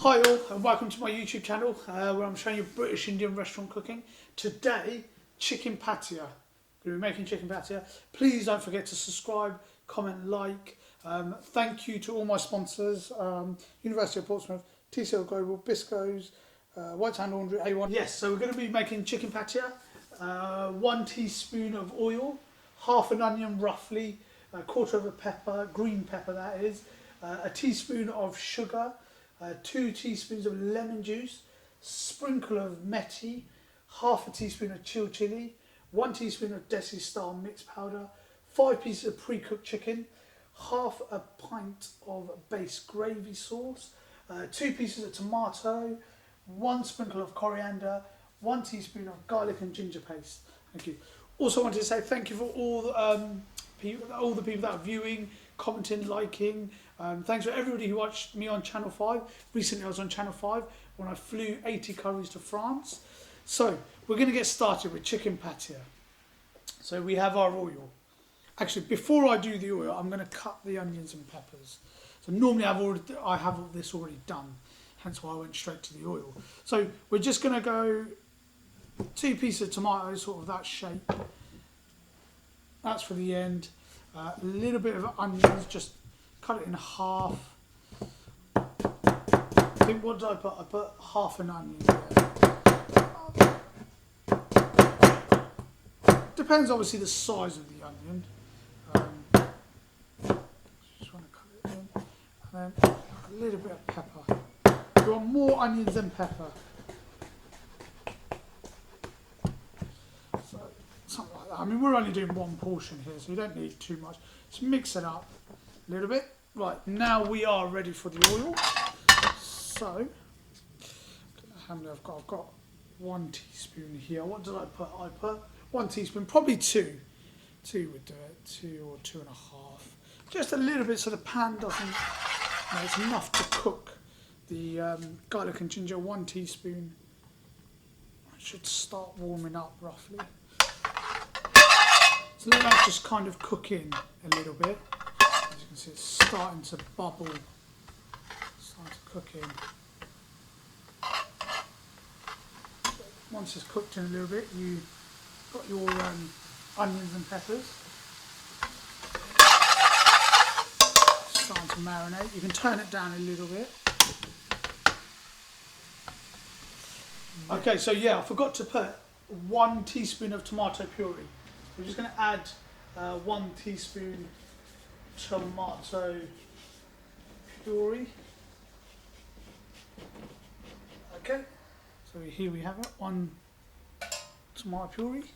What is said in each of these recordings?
Hi all and welcome to my YouTube channel where I'm showing you British Indian restaurant cooking. Today, chicken pathia. We'll be making chicken pathia. Please don't forget to subscribe, comment, like. Thank you to all my sponsors, University of Portsmouth, TCL Global, Bisco's, White Hand Laundry, A1. Yes, so we're going to be making chicken pathia. 1 teaspoon of oil, half an onion roughly, a quarter of a pepper, green pepper that is, a teaspoon of sugar, 2 teaspoons of lemon juice, sprinkle of methi, half a teaspoon of chilled chili, 1 teaspoon of desi style mixed powder, 5 pieces of pre-cooked chicken, half a pint of base gravy sauce, 2 pieces of tomato, 1 sprinkle of coriander, 1 teaspoon of garlic and ginger paste. Thank you. Also wanted to say thank you for all the people that are viewing, commenting, liking. Thanks for everybody who watched me on Channel 5. Recently I was on Channel 5 when I flew 80 curries to France. So we're going to get started with chicken pathia. So we have our oil. Actually, before I do the oil, I'm going to cut the onions and peppers. So normally I have all this already done, hence why I went straight to the oil. So we're just going to go 2 pieces of tomato, sort of that shape. That's for the end. A little bit of onions, just cut it in half. I think, what did I put? I put half an onion there. Depends obviously the size of the onion. Just want to cut it in. And then a little bit of pepper. You want more onions than pepper. So, something like that. I mean, we're only doing 1 portion here, so you don't need too much. Just mix it up a little bit. Right, now we are ready for the oil. So, I don't know how many I've got. I've got 1 teaspoon here. What did I put? I put 1 teaspoon, probably 2. 2 would do it, 2 or 2.5. Just a little bit so the pan doesn't, it's enough to cook the garlic and ginger. 1 teaspoon. It should start warming up roughly. So let that just kind of cook in a little bit. As you can see, it's starting to bubble, starting to cook in. Once it's cooked in a little bit, you've got your onions and peppers. Starting to marinate. You can turn it down a little bit. Okay, so yeah, I forgot to put 1 teaspoon of tomato puree. We're just going to add 1 teaspoon tomato puree. Okay, so here we have it, 1 tomato puree.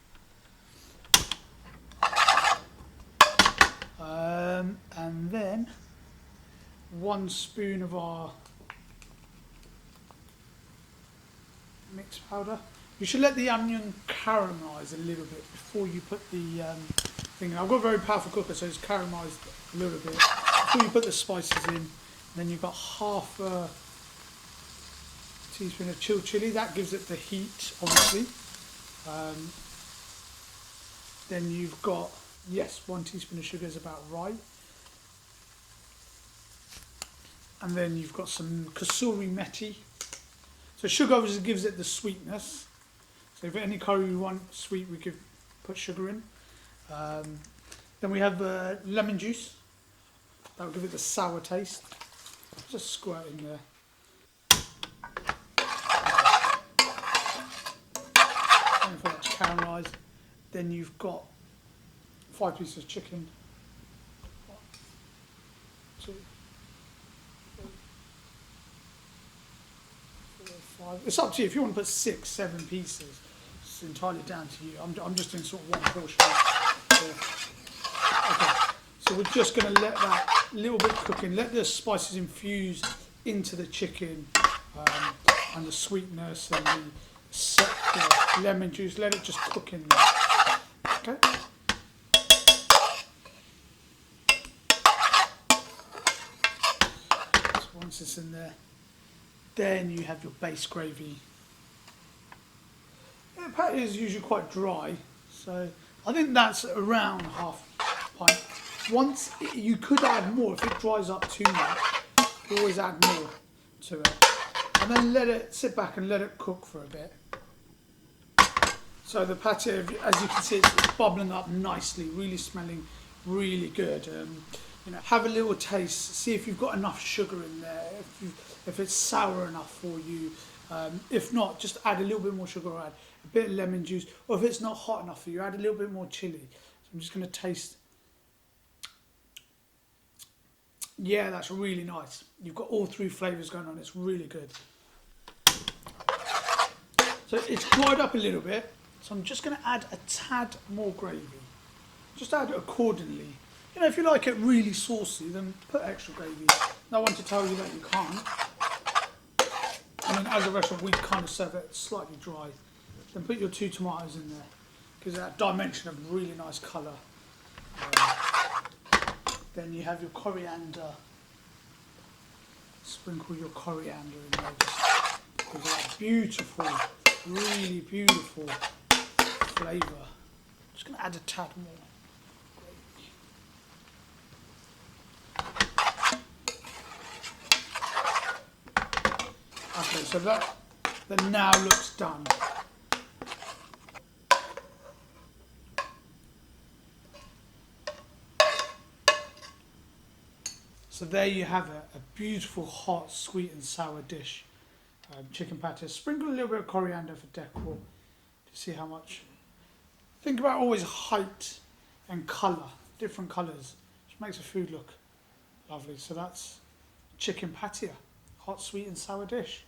And then 1 spoon of our mixed powder. You should let the onion caramelise a little bit before you put the thing in. I've got a very powerful cooker, so it's caramelised a little bit. Before you put the spices in, then you've got half a teaspoon of chilled chili. That gives it the heat, obviously. Then you've got, yes, 1 teaspoon of sugar is about right. And then you've got some kasuri methi. So sugar obviously gives it the sweetness. So if any curry you want sweet, we could put sugar in. Then we have lemon juice. That will give it the sour taste. Just squirt in there. And for that to caramelise. Then you've got 5 pieces of chicken. 1, 2, 3, 4, 5. It's up to you. If you want to put 6, 7 pieces, it's entirely down to you. I'm just doing sort of 1 portion. Okay, so we're just going to let that little bit cook in. Let the spices infuse into the chicken and the sweetness and the lemon juice. Let it just cook in there. Okay. So once it's in there, then you have your base gravy. Yeah, patty is usually quite dry, so I think that's around half pint. You could add more if it dries up too much. You always add more to it. and then let it sit back and let it cook for a bit. So the pathia, as you can see, it's bubbling up nicely, really smelling really good. You know, have a little taste, see if you've got enough sugar in there, if it's sour enough for you. If not, just add a little bit more sugar, or add a bit of lemon juice, or if it's not hot enough for you, add a little bit more chili. So I'm just going to taste. Yeah, that's really nice. You've got all three flavours going on, it's really good. So it's dried up a little bit, so I'm just going to add a tad more gravy. Just add it accordingly. You know, if you like it really saucy, then put extra gravy. No one to tell you that you can't. I mean, as a restaurant, we kind of serve it slightly dry. Then put your 2 tomatoes in there. Gives that dimension of really nice colour. Then you have your coriander. Sprinkle your coriander in there. Just gives that beautiful, really beautiful flavour. Just going to add a tad more. Okay, so that now looks done. So there you have it, a beautiful hot, sweet and sour dish. Chicken pathia. Sprinkle a little bit of coriander for decor to see how much. Think about always height and colour, different colours, which makes the food look lovely. So that's chicken pathia, hot, sweet and sour dish.